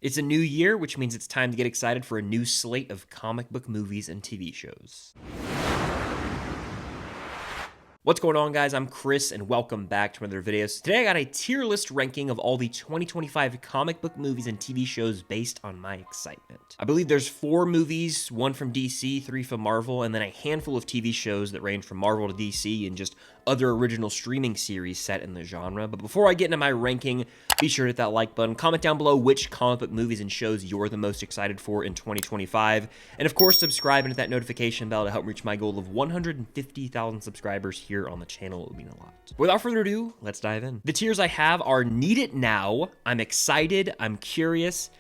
It's a new year, which means it's time to get excited for a new slate of comic book movies and TV shows. What's going on, guys? I'm Chris, and welcome back to another video. So today I got a tier list ranking of all the 2025 comic book movies and TV shows based on my excitement. I believe there's 4 movies, 1 from DC, 3 from Marvel, and then a handful of TV shows that range from Marvel to DC and just other original streaming series set in the genre. But before I get into my ranking, be sure to hit that like button, comment down below which comic book movies and shows you're the most excited for in 2025, and of course subscribe and hit that notification bell to help reach my goal of 150,000 subscribers here on the channel. It would mean a lot. Without further ado, let's dive in. The tiers I have are Need It Now, I'm Excited, I'm Curious,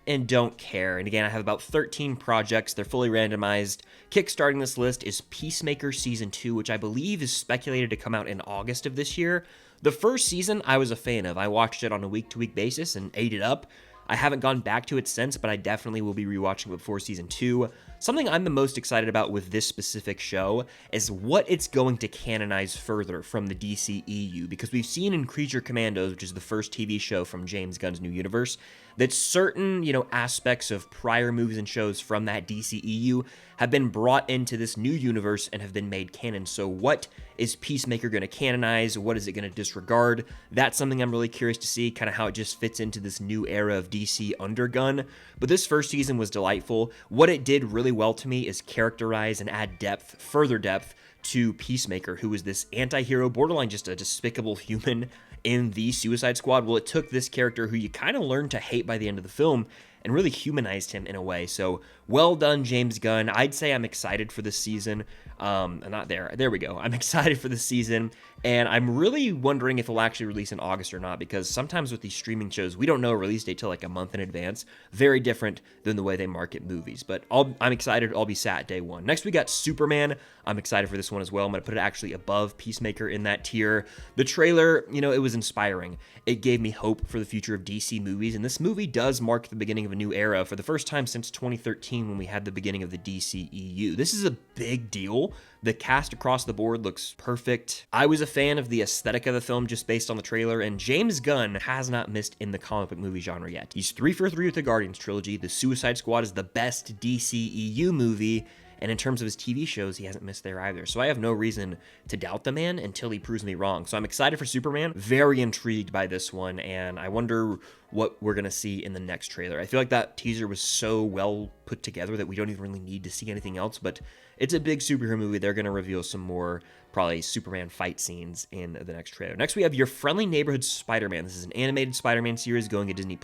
and Don't Care. And again, I have about 13 projects. They're fully randomized. Kickstarting this list is Peacemaker Season 2, which I believe is speculated to come out in August of this year. The first season I was a fan of. I watched it on a week-to-week basis and ate it up. I haven't gone back to it since, but I definitely will be rewatching it before Season 2. Something I'm the most excited about with this specific show is what it's going to canonize further from the DCEU, because we've seen in Creature Commandos, which is the first TV show from James Gunn's new universe, that certain, aspects of prior movies and shows from that DCEU have been brought into this new universe and have been made canon. So what is Peacemaker going to canonize? What is it going to disregard? That's something I'm really curious to see, kind of how it just fits into this new era of DC under Gunn. But this first season was delightful. What it did really well to me is characterize and add depth, further depth, to Peacemaker, who is this anti-hero, borderline just a despicable human in the Suicide Squad. Well, it took this character who you kind of learned to hate by the end of the film and really humanized him in a way. So well done, James Gunn. I'd say I'm excited for this season. There we go. I'm excited for this season, and I'm really wondering if it'll actually release in August or not, because sometimes with these streaming shows, we don't know a release date till like a month in advance. Very different than the way they market movies, but I'm excited. I'll be sat day one. Next, we got Superman. I'm excited for this one as well. I'm going to put it actually above Peacemaker in that tier. The trailer, it was inspiring. It gave me hope for the future of DC movies, and this movie does mark the beginning of a new era for the first time since 2013 when we had the beginning of the DCEU. This is a big deal. The cast across the board looks perfect. I was a fan of the aesthetic of the film just based on the trailer, and James Gunn has not missed in the comic book movie genre yet. He's 3 for 3 with the Guardians trilogy. The Suicide Squad is the best DCEU movie, and in terms of his TV shows, he hasn't missed there either. So I have no reason to doubt the man until he proves me wrong. So I'm excited for Superman, very intrigued by this one, and I wonder what we're gonna see in the next trailer. I feel like that teaser was so well put together that we don't even really need to see anything else, but it's a big superhero movie. They're gonna reveal some more, probably Superman fight scenes in the next trailer. Next, we have Your Friendly Neighborhood Spider-Man. This is an animated Spider-Man series going to Disney+.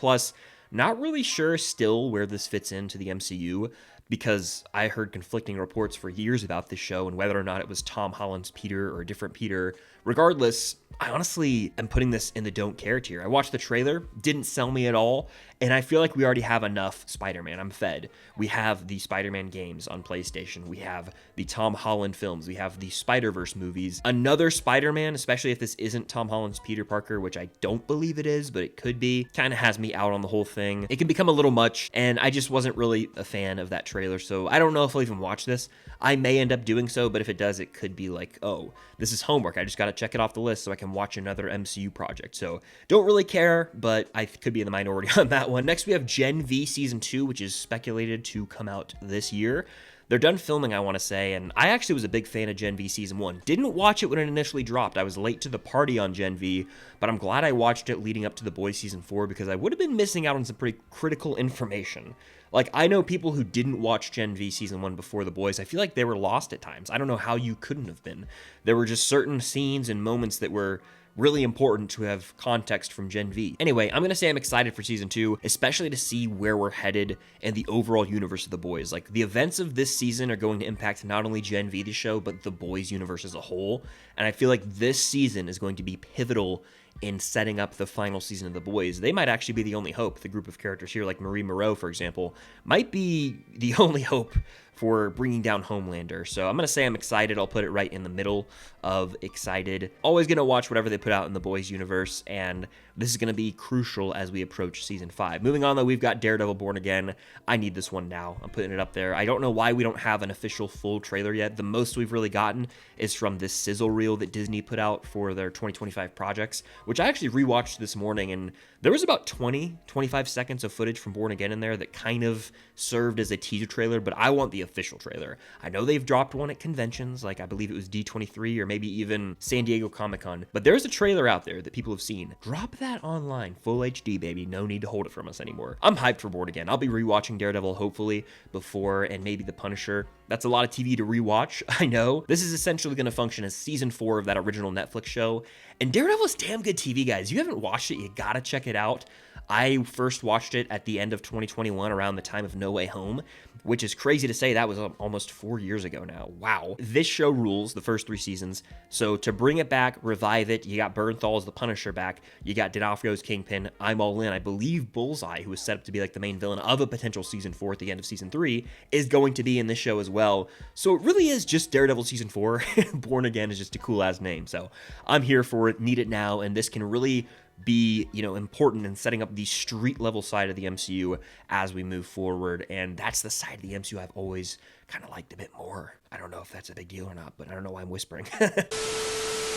Not really sure still where this fits into the MCU, because I heard conflicting reports for years about this show and whether or not it was Tom Holland's Peter or a different Peter. Regardless, I honestly am putting this in the Don't Care tier. I watched the trailer, didn't sell me at all, and I feel like we already have enough Spider-Man. I'm fed. We have the Spider-Man games on PlayStation. We have the Tom Holland films. We have the Spider-Verse movies. Another Spider-Man, especially if this isn't Tom Holland's Peter Parker, which I don't believe it is, but it could be, kind of has me out on the whole thing. It can become a little much, and I just wasn't really a fan of that trailer, so I don't know if I'll even watch this. I may end up doing so, but if it does, it could be like, oh, this is homework. I just got to check it off the list so I can watch another MCU project. So don't really care, but I could be in the minority on that one. Next, we have Gen V Season 2, which is speculated to come out this year. They're done filming, I want to say, and I actually was a big fan of Gen V Season 1. Didn't watch it when it initially dropped. I was late to the party on Gen V, but I'm glad I watched it leading up to The Boys Season 4, because I would have been missing out on some pretty critical information. Like, I know people who didn't watch Gen V Season 1 before The Boys. I feel like they were lost at times. I don't know how you couldn't have been. There were just certain scenes and moments that were really important to have context from Gen V. Anyway, I'm gonna say I'm excited for Season 2, especially to see where we're headed and the overall universe of The Boys. Like, the events of this season are going to impact not only Gen V, the show, but The Boys universe as a whole. And I feel like this season is going to be pivotal in setting up the final season of The Boys. They might actually be the only hope. The group of characters here, like Marie Moreau, for example, might be the only hope for bringing down Homelander. So I'm going to say I'm excited. I'll put it right in the middle of excited. Always going to watch whatever they put out in the Boys universe, and this is going to be crucial as we approach Season 5. Moving on, though, we've got Daredevil Born Again. I need this one now. I'm putting it up there. I don't know why we don't have an official full trailer yet. The most we've really gotten is from this sizzle reel that Disney put out for their 2025 projects, which I actually rewatched this morning, and There was about 25 seconds of footage from Born Again in there that kind of served as a teaser trailer, but I want the official trailer. I know they've dropped one at conventions, like I believe it was D23 or maybe even San Diego Comic-Con, but there's a trailer out there that people have seen. Drop that online, full HD, baby. No need to hold it from us anymore. I'm hyped for Born Again. I'll be rewatching Daredevil, hopefully, before, and maybe The Punisher. That's a lot of TV to rewatch, I know. This is essentially going to function as season 4 of that original Netflix show, and Daredevil is damn good TV, guys. You haven't watched it, you gotta check it out. I first watched it at the end of 2021, around the time of No Way Home, which is crazy to say. That was almost 4 years ago now. Wow. This show rules, the first 3 seasons. So to bring it back, revive it, you got Bernthal as the Punisher back, you got D'Onofrio's Kingpin, I'm all in. I believe Bullseye, who was set up to be like the main villain of a potential season 4 at the end of season 3, is going to be in this show as well. So it really is just Daredevil season 4. Born Again is just a cool ass name. So I'm here for it, need it now, and this can really be, you know, important in setting up the street level side of the MCU as we move forward. And that's the side of the MCU I've always kind of liked a bit more. I don't know if that's a big deal or not, but I don't know why I'm whispering.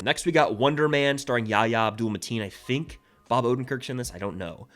Next, we got Wonder Man starring Yahya Abdul-Mateen. I think Bob Odenkirk's in this. I don't know.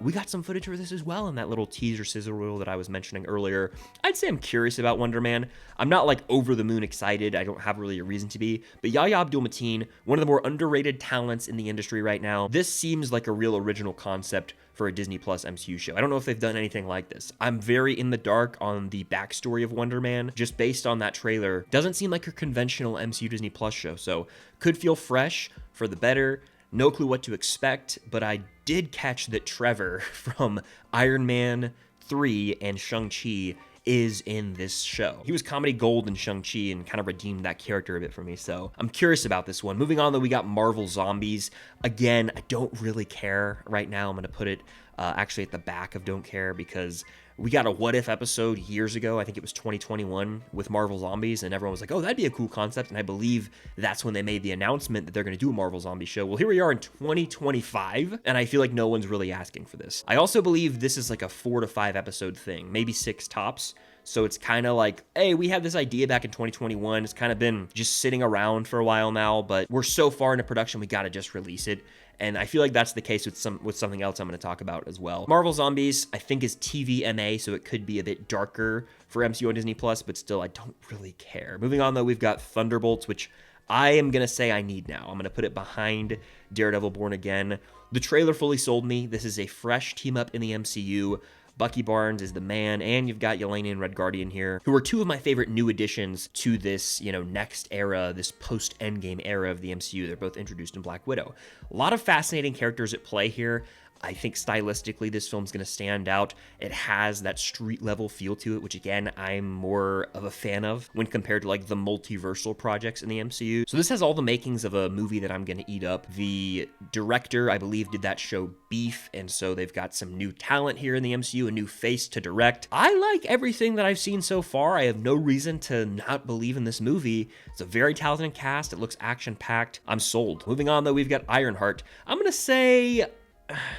We got some footage for this as well in that little teaser sizzle reel that I was mentioning earlier. I'd say I'm curious about Wonder Man. I'm not like over the moon excited. I don't have really a reason to be. But Yahya Abdul-Mateen, one of the more underrated talents in the industry right now. This seems like a real original concept for a Disney Plus MCU show. I don't know if they've done anything like this. I'm very in the dark on the backstory of Wonder Man, just based on that trailer. Doesn't seem like a conventional MCU Disney Plus show, so could feel fresh for the better. No clue what to expect, but I did catch that Trevor from Iron Man 3 and Shang-Chi is in this show. He was comedy gold in Shang-Chi and kind of redeemed that character a bit for me, so I'm curious about this one. Moving on, though, we got Marvel Zombies. Again, I don't really care right now. I'm going to put it actually at the back of don't care, because we got a What If episode years ago, I think it was 2021, with Marvel Zombies, and everyone was like, oh, that'd be a cool concept, and I believe that's when they made the announcement that they're going to do a Marvel Zombie show. Well, here we are in 2025, and I feel like no one's really asking for this. I also believe this is like a 4 to 5 episode thing, maybe 6 tops. So it's kind of like, hey, we had this idea back in 2021. It's kind of been just sitting around for a while now, but we're so far into production, we got to just release it. And I feel like that's the case with something else I'm going to talk about as well. Marvel Zombies, I think, is TVMA, so it could be a bit darker for MCU on Disney Plus, but still, I don't really care. Moving on, though, we've got Thunderbolts, which I am going to say I need now. I'm going to put it behind Daredevil Born Again. The trailer fully sold me. This is a fresh team up in the MCU. Bucky Barnes is the man, and you've got Yelena and Red Guardian here, who are 2 of my favorite new additions to this, you know, next era, this post-Endgame era of the MCU. They're both introduced in Black Widow. A lot of fascinating characters at play here. I think stylistically this film's going to stand out. It has that street level feel to it, which again, I'm more of a fan of when compared to like the multiversal projects in the MCU. So this has all the makings of a movie that I'm going to eat up. The director, I believe, did that show Beef, and so they've got some new talent here in the MCU, a new face to direct. I like everything that I've seen so far. I have no reason to not believe in this movie. It's a very talented cast. It looks action-packed. I'm sold. Moving on, though, we've got Ironheart. I'm going to say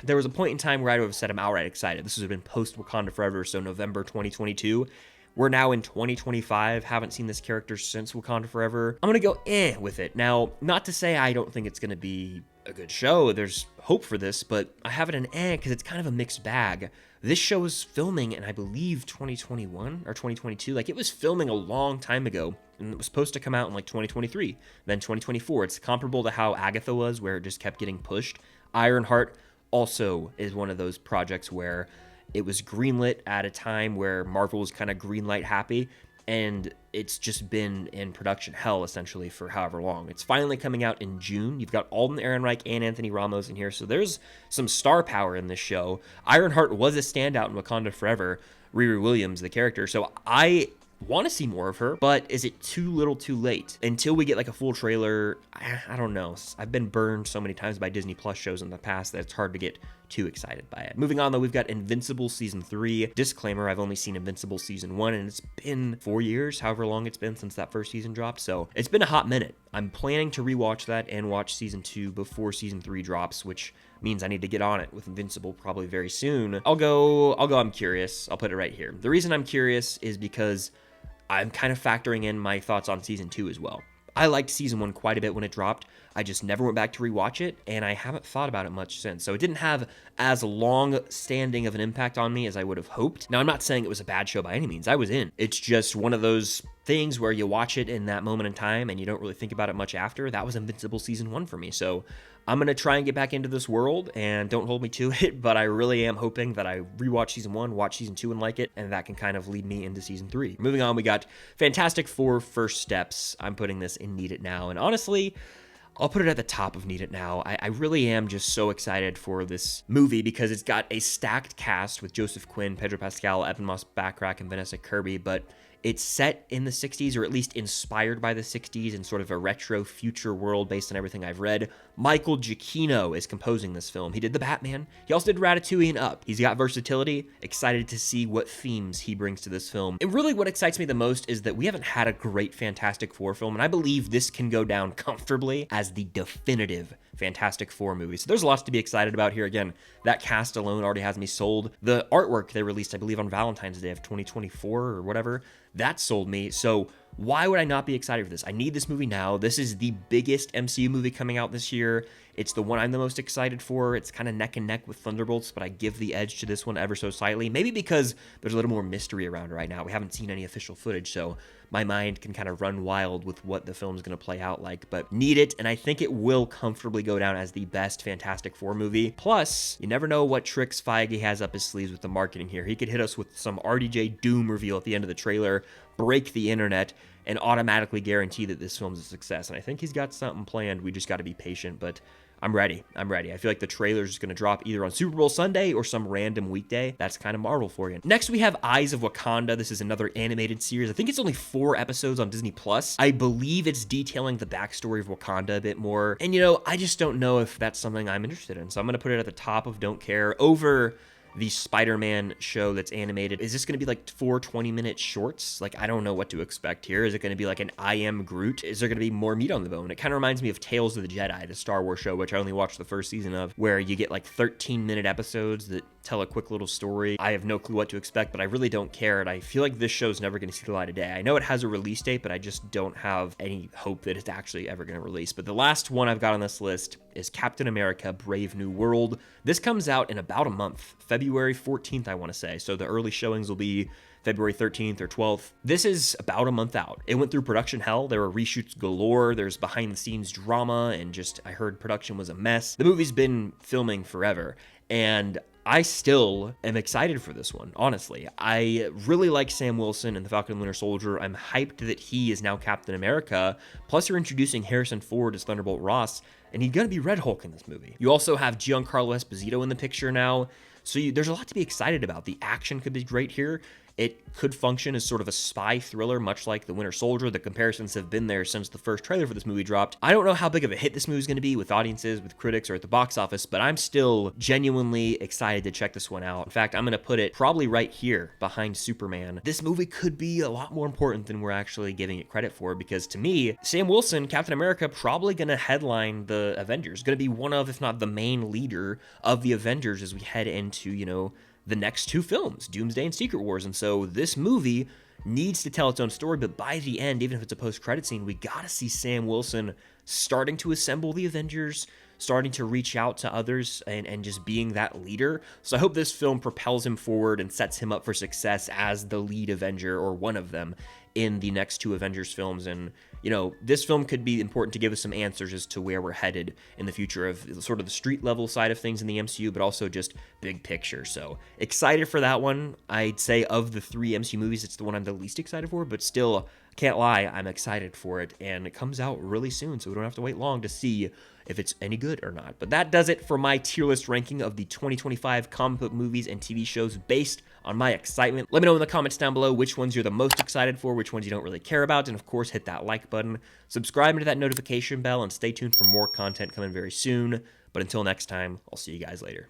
there was a point in time where I would have said I'm outright excited. This has been post Wakanda Forever, so November 2022. We're now in 2025, haven't seen this character since Wakanda Forever. I'm gonna go with it. Now, not to say I don't think it's gonna be a good show, there's hope for this, but I have it in because it's kind of a mixed bag. This show was filming in, I believe, 2021 or 2022. Like, it was filming a long time ago, and it was supposed to come out in like 2023, then 2024. It's comparable to how Agatha was, where it just kept getting pushed. Ironheart also is one of those projects where it was greenlit at a time where Marvel was kind of greenlight happy, and it's just been in production hell essentially for however long. It's finally coming out in June. You've got Alden Ehrenreich and Anthony Ramos in here, so there's some star power in this show. Ironheart was a standout in Wakanda Forever. Riri Williams, the character, so I want to see more of her, but is it too little too late? Until we get like a full trailer, I don't know. I've been burned so many times by Disney Plus shows in the past that it's hard to get too excited by it. Moving on, though, we've got Invincible Season 3. Disclaimer, I've only seen Invincible Season 1, and it's been 4 years, however long it's been since that first season dropped, so it's been a hot minute. I'm planning to rewatch that and watch Season 2 before Season 3 drops, which means I need to get on it with Invincible probably very soon. I'll go, I'm curious. I'll put it right here. The reason I'm curious is because I'm kind of factoring in my thoughts on Season 2 as well. I liked season 1 quite a bit when it dropped. I just never went back to rewatch it, and I haven't thought about it much since. So it didn't have as long-standing of an impact on me as I would have hoped. Now, I'm not saying it was a bad show by any means. I was in. It's just one of those things where you watch it in that moment in time and you don't really think about it much after. That was Invincible season 1 for me. So I'm going to try and get back into this world, and don't hold me to it, but I really am hoping that I rewatch season 1, watch season 2 and like it, and that can kind of lead me into season 3. Moving on, we got Fantastic Four First Steps. I'm putting this in Need It Now, and honestly, I'll put it at the top of Need It Now. I really am just so excited for this movie because it's got a stacked cast with Joseph Quinn, Pedro Pascal, Evan Moss-Backrack, and Vanessa Kirby, but it's set in the 60s, or at least inspired by the 60s, in sort of a retro future world based on everything I've read. Michael Giacchino is composing this film. He did The Batman. He also did Ratatouille and Up. He's got versatility. Excited to see what themes he brings to this film. And really what excites me the most is that we haven't had a great Fantastic Four film, and I believe this can go down comfortably as the definitive Fantastic Four movie. So there's lots to be excited about here. Again, that cast alone already has me sold. The artwork they released, I believe, on Valentine's Day of 2024 or whatever, that sold me. So why would I not be excited for this? I need this movie now. This is the biggest MCU movie coming out this year. It's the one I'm the most excited for. It's kind of neck and neck with Thunderbolts, but I give the edge to this one ever so slightly. Maybe because there's a little more mystery around right now. We haven't seen any official footage, so my mind can kind of run wild with what the film's going to play out like. But need it, and I think it will comfortably go down as the best Fantastic Four movie. Plus, you never know what tricks Feige has up his sleeves with the marketing here. He could hit us with some RDJ Doom reveal at the end of the trailer, break the internet, and automatically guarantee that this film's a success. And I think he's got something planned. We just got to be patient, but I'm ready. I feel like the trailer's just going to drop either on Super Bowl Sunday or some random weekday. That's kind of Marvel for you. Next, we have Eyes of Wakanda. This is another animated series. I think it's only 4 episodes on Disney+. I believe it's detailing the backstory of Wakanda a bit more. And, I just don't know if that's something I'm interested in. So I'm going to put it at the top of Don't Care over the Spider-Man show that's animated. Is this going to be like 4 20-minute shorts? Like, I don't know what to expect here. Is it going to be like an I Am Groot? Is there going to be more meat on the bone? It kind of reminds me of Tales of the Jedi, the Star Wars show, which I only watched the first season of, where you get like 13-minute episodes that tell a quick little story. I have no clue what to expect, but I really don't care, and I feel like this show's never going to see the light of day. I know it has a release date, but I just don't have any hope that it's actually ever going to release. But the last one I've got on this list is Captain America: Brave New World. This comes out in about a month, February 14th, I want to say. So the early showings will be February 13th or 12th. This is about a month out. It went through production hell. There were reshoots galore. There's behind the scenes drama, and I heard production was a mess. The movie's been filming forever, and I still am excited for this one, honestly. I really like Sam Wilson and the Falcon and Winter Soldier. I'm hyped that he is now Captain America. Plus, you're introducing Harrison Ford as Thunderbolt Ross, and he's going to be Red Hulk in this movie. You also have Giancarlo Esposito in the picture now, so there's a lot to be excited about. The action could be great here. It could function as sort of a spy thriller, much like The Winter Soldier. The comparisons have been there since the first trailer for this movie dropped. I don't know how big of a hit this movie is going to be with audiences, with critics, or at the box office, but I'm still genuinely excited to check this one out. In fact, I'm going to put it probably right here behind Superman. This movie could be a lot more important than we're actually giving it credit for, because to me, Sam Wilson, Captain America, probably going to headline the Avengers. Going to be one of, if not the main leader of the Avengers as we head into, the next 2 films, Doomsday and Secret Wars. And so this movie needs to tell its own story, but by the end, even if it's a post-credit scene, we gotta see Sam Wilson starting to assemble the Avengers, starting to reach out to others, and just being that leader. So I hope this film propels him forward and sets him up for success as the lead Avenger, or one of them, in the next 2 Avengers films. And this film could be important to give us some answers as to where we're headed in the future of sort of the street level side of things in the MCU, but also just big picture. So excited for that one. I'd say of the 3 MCU movies, it's the one I'm the least excited for, but still, can't lie, I'm excited for it, and it comes out really soon, so we don't have to wait long to see if it's any good or not. But that does it for my tier list ranking of the 2025 comic book movies and TV shows based on my excitement. Let me know in the comments down below which ones you're the most excited for, which ones you don't really care about, and of course, hit that like button, subscribe to that notification bell, and stay tuned for more content coming very soon. But until next time, I'll see you guys later.